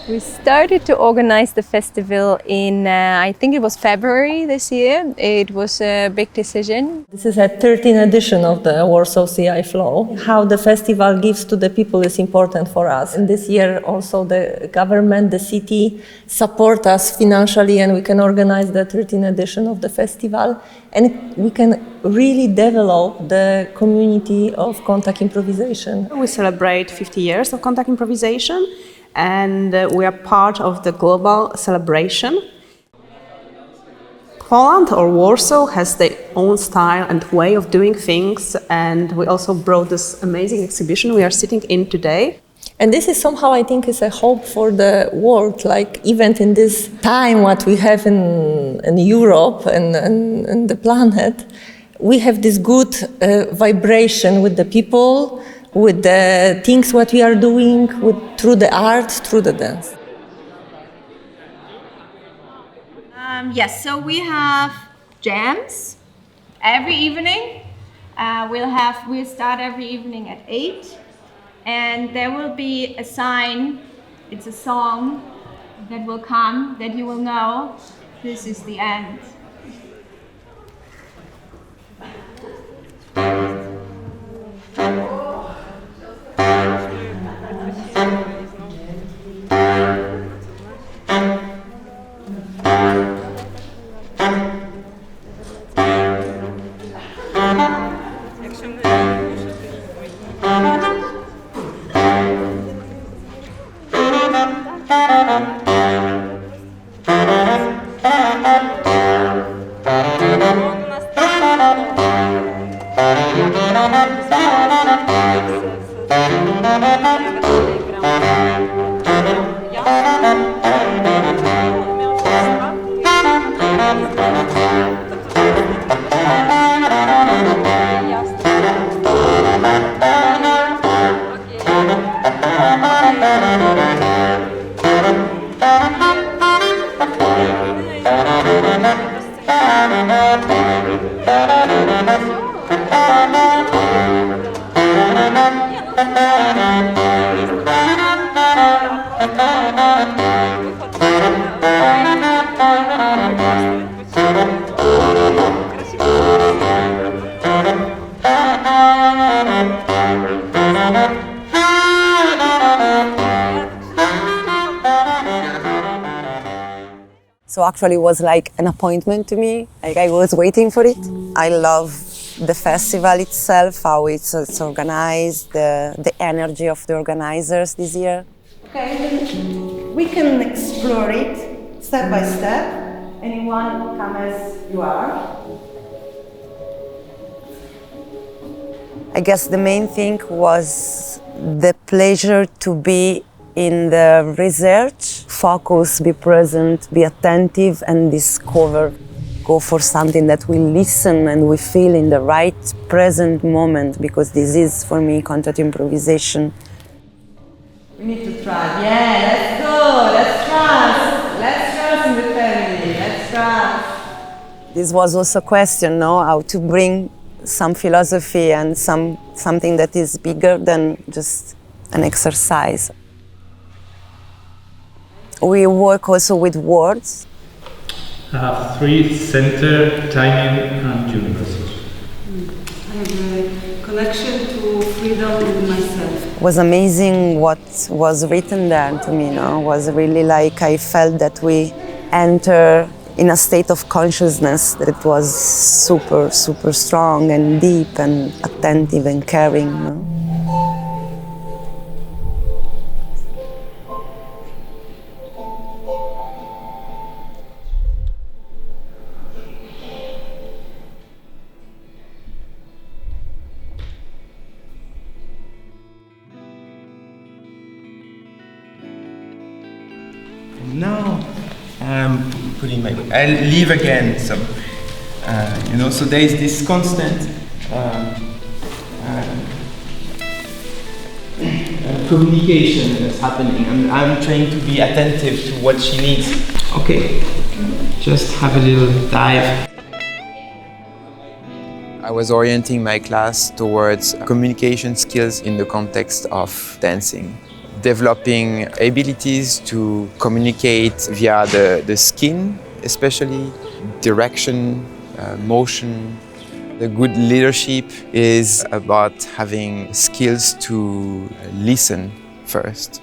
We started to organize the festival in, I think it was February this year. It was a big decision. This is a 13th edition of the Warsaw CI Flow. How the festival gives to the people is important for us. And this year also the government, the city support us financially, and we can organize the 13th edition of the festival. And we can really develop the community of contact improvisation. We celebrate 50 years of contact improvisation, and we are part of the global celebration. Poland or Warsaw has their own style and way of doing things, and we also brought this amazing exhibition we are sitting in today. And this is somehow, I think, is a hope for the world, like even in this time what we have in Europe and the planet, we have this good vibration with the people, with the things what we are doing, through the art, through the dance. Yes, so we have jams every evening. We'll start every evening at 8, and there will be a sign. It's a song that will come that you will know. This is the end. So actually it was like an appointment to me, like I was waiting for it. I love the festival itself, how it's organized, the energy of the organizers this year. Okay, we can explore it step by step. Anyone come as you are. I guess the main thing was the pleasure to be in the research, focus, be present, be attentive and discover. Go for something that we listen and we feel in the right present moment, because this is for me contact improvisation. We need to try. Yeah, let's go, let's trust. Let's trust in the family, let's trust. This was also a question, no? How to bring some philosophy and something that is bigger than just an exercise. We work also with words. I have 3: center, timing, and universes. I have a connection to freedom in myself. It was amazing what was written there to me, no? It was really like I felt that we enter in a state of consciousness that was super, super strong and deep and attentive and caring, no? Now I'm putting I'll leave again. So so there is this constant communication that's happening, and I'm trying to be attentive to what she needs. Okay, just have a little dive. I was orienting my class towards communication skills in the context of dancing. developing abilities to communicate via the skin, especially direction, motion. The good leadership is about having skills to listen first.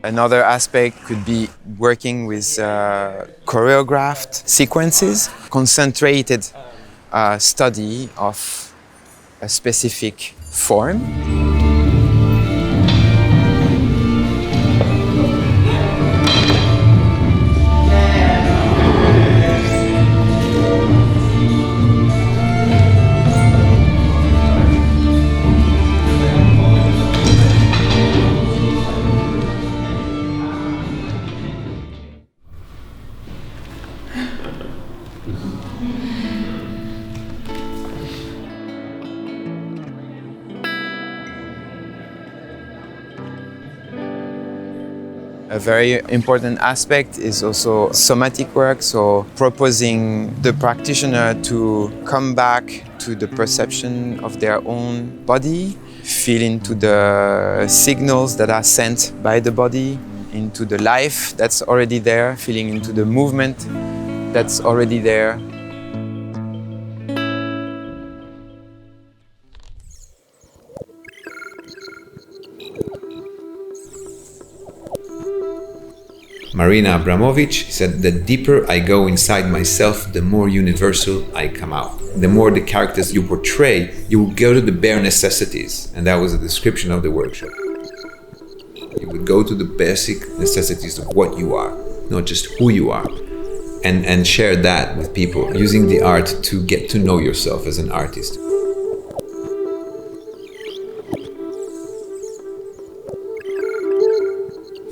Another aspect could be working with choreographed sequences, concentrated study of a specific form. A very important aspect is also somatic work, so proposing the practitioner to come back to the perception of their own body, feel into the signals that are sent by the body, into the life that's already there, feeling into the movement that's already there. Marina Abramovich said, "The deeper I go inside myself, the more universal I come out. The more the characters you portray, you will go to the bare necessities." And that was a description of the workshop. You would go to the basic necessities of what you are, not just who you are, and share that with people, using the art to get to know yourself as an artist.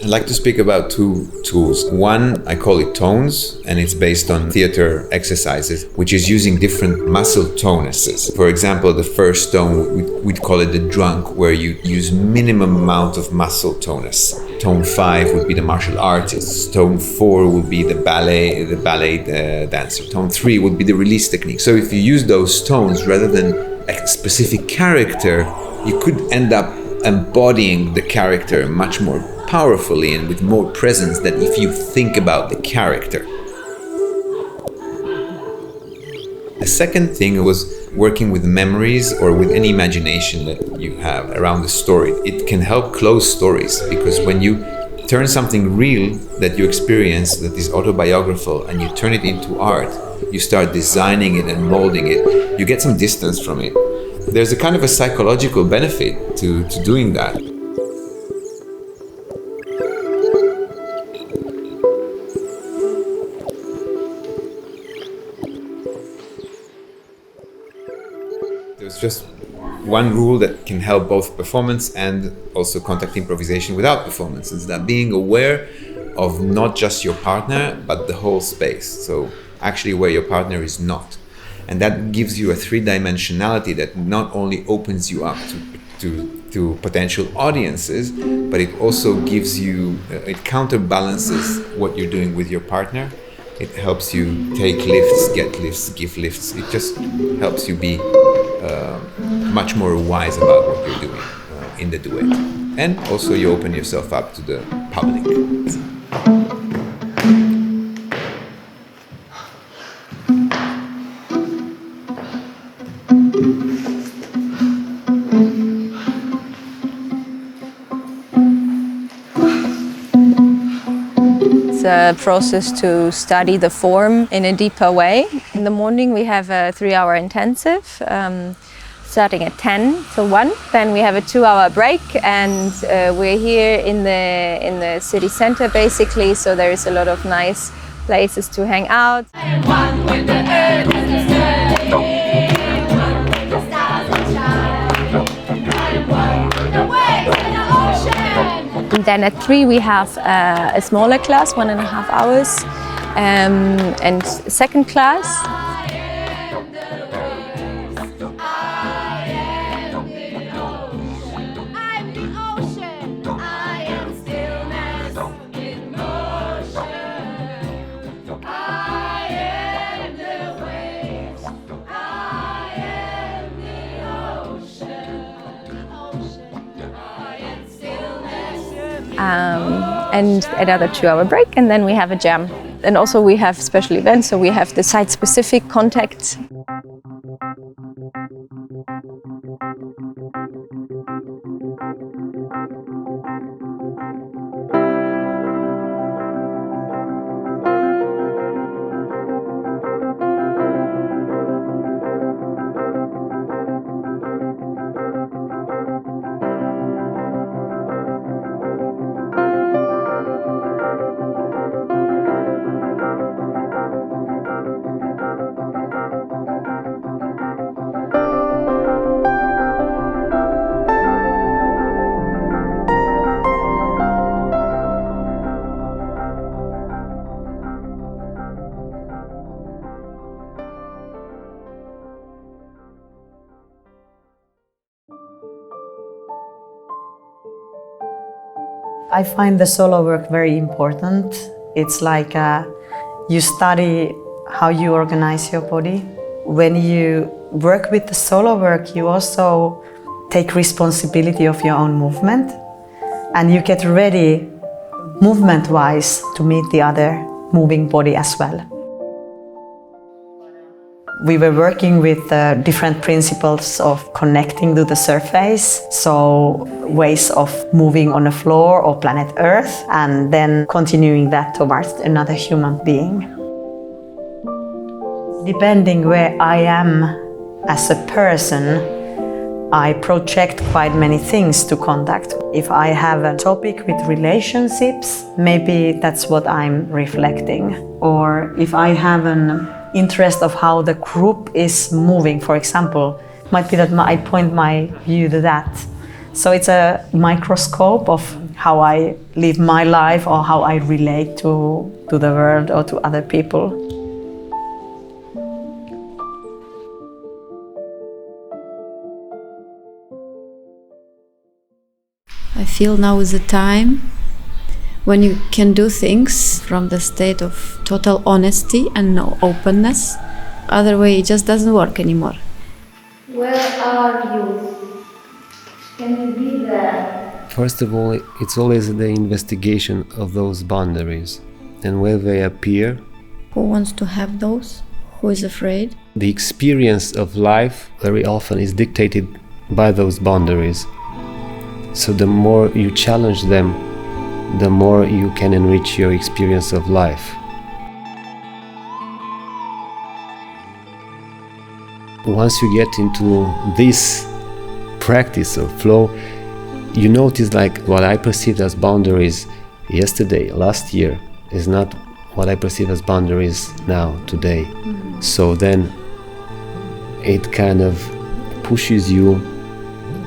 I'd like to speak about two tools. One, I call it tones, and it's based on theater exercises, which is using different muscle tonuses. For example, the first tone, we'd call it the drunk, where you use minimum amount of muscle tonus. Tone 5 would be the martial artist. Tone 4 would be the ballet dancer. Tone 3 would be the release technique. So if you use those tones rather than a specific character, you could end up embodying the character much more powerfully and with more presence than if you think about the character. The second thing was working with memories or with any imagination that you have around the story. It can help close stories, because when you turn something real that you experience that is autobiographical and you turn it into art, you start designing it and molding it, you get some distance from it. There's a kind of a psychological benefit to doing that. There's just one rule that can help both performance and also contact improvisation without performance. It's that being aware of not just your partner, but the whole space. So actually where your partner is not. And that gives you a three-dimensionality that not only opens you up to potential audiences, but it also gives you, it counterbalances what you're doing with your partner. It helps you take lifts, get lifts, give lifts. It just helps you be much more wise about what you're doing in the duet. And also you open yourself up to the public. A process to study the form in a deeper way. In the morning we have a 3-hour intensive starting at 10 till 1. Then we have a 2-hour break, and we're here in the city center basically, so there is a lot of nice places to hang out. And then at 3 we have a smaller class, 1.5 hours, and second class. and another 2-hour break, and then we have a jam. And also we have special events, so we have the site-specific contact. I find the solo work very important. It's like you study how you organize your body. When you work with the solo work, you also take responsibility of your own movement, and you get ready movement-wise to meet the other moving body as well. We were working with different principles of connecting to the surface, so ways of moving on the floor or planet Earth, and then continuing that towards another human being. Depending where I am as a person, I project quite many things to contact. If I have a topic with relationships, maybe that's what I'm reflecting. Or if I have an interest of how the group is moving, for example, it might be that I point my view to that. So it's a microscope of how I live my life or how I relate to the world or to other people. I feel now is a time when you can do things from the state of total honesty and no openness. Other way, it just doesn't work anymore. Where are you? Can you be there? First of all, it's always the investigation of those boundaries and where they appear. Who wants to have those? Who is afraid? The experience of life very often is dictated by those boundaries. So the more you challenge them, the more you can enrich your experience of life. Once you get into this practice of flow, you notice like what I perceived as boundaries yesterday, last year, is not what I perceive as boundaries now, today. Mm-hmm. So then it kind of pushes you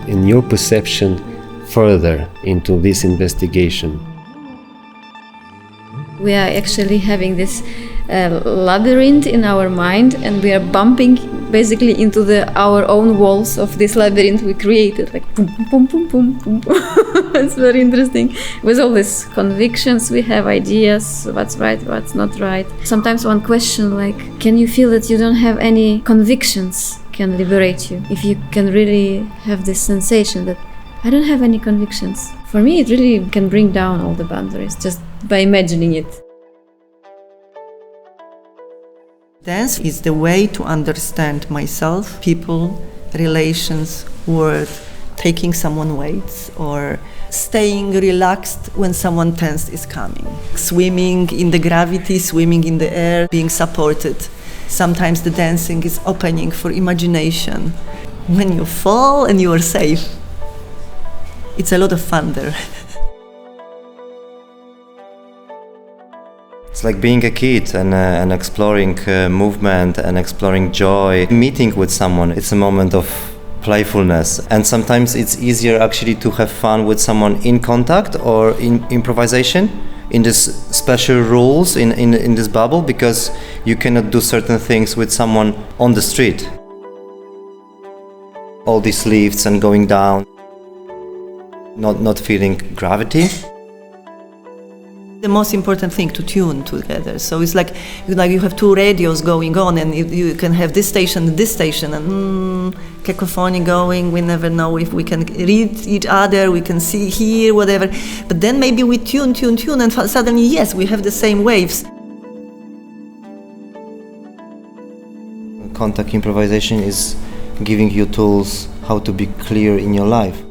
in your perception further into this investigation. We are actually having this labyrinth in our mind, and we are bumping basically into our own walls of this labyrinth we created, like boom, boom, boom, boom, boom, boom. It's very interesting. With all these convictions, we have ideas, what's right, what's not right. Sometimes one question like, can you feel that you don't have any convictions can liberate you? If you can really have this sensation that I don't have any convictions. For me, it really can bring down all the boundaries just by imagining it. Dance is the way to understand myself, people, relations, world, taking someone waits, or staying relaxed when someone tense is coming. Swimming in the gravity, swimming in the air, being supported. Sometimes the dancing is opening for imagination. When you fall and you are safe. It's a lot of fun there. It's like being a kid and exploring movement and exploring joy. Meeting with someone, it's a moment of playfulness. And sometimes it's easier actually to have fun with someone in contact or in improvisation, in this special rules, in this bubble, because you cannot do certain things with someone on the street. All these lifts and going down. Not feeling gravity. The most important thing to tune together. So it's like you have two radios going on, and you can have this station and cacophony going. We never know if we can read each other, we can see, hear, whatever. But then maybe we tune, and suddenly, yes, we have the same waves. Contact improvisation is giving you tools how to be clear in your life.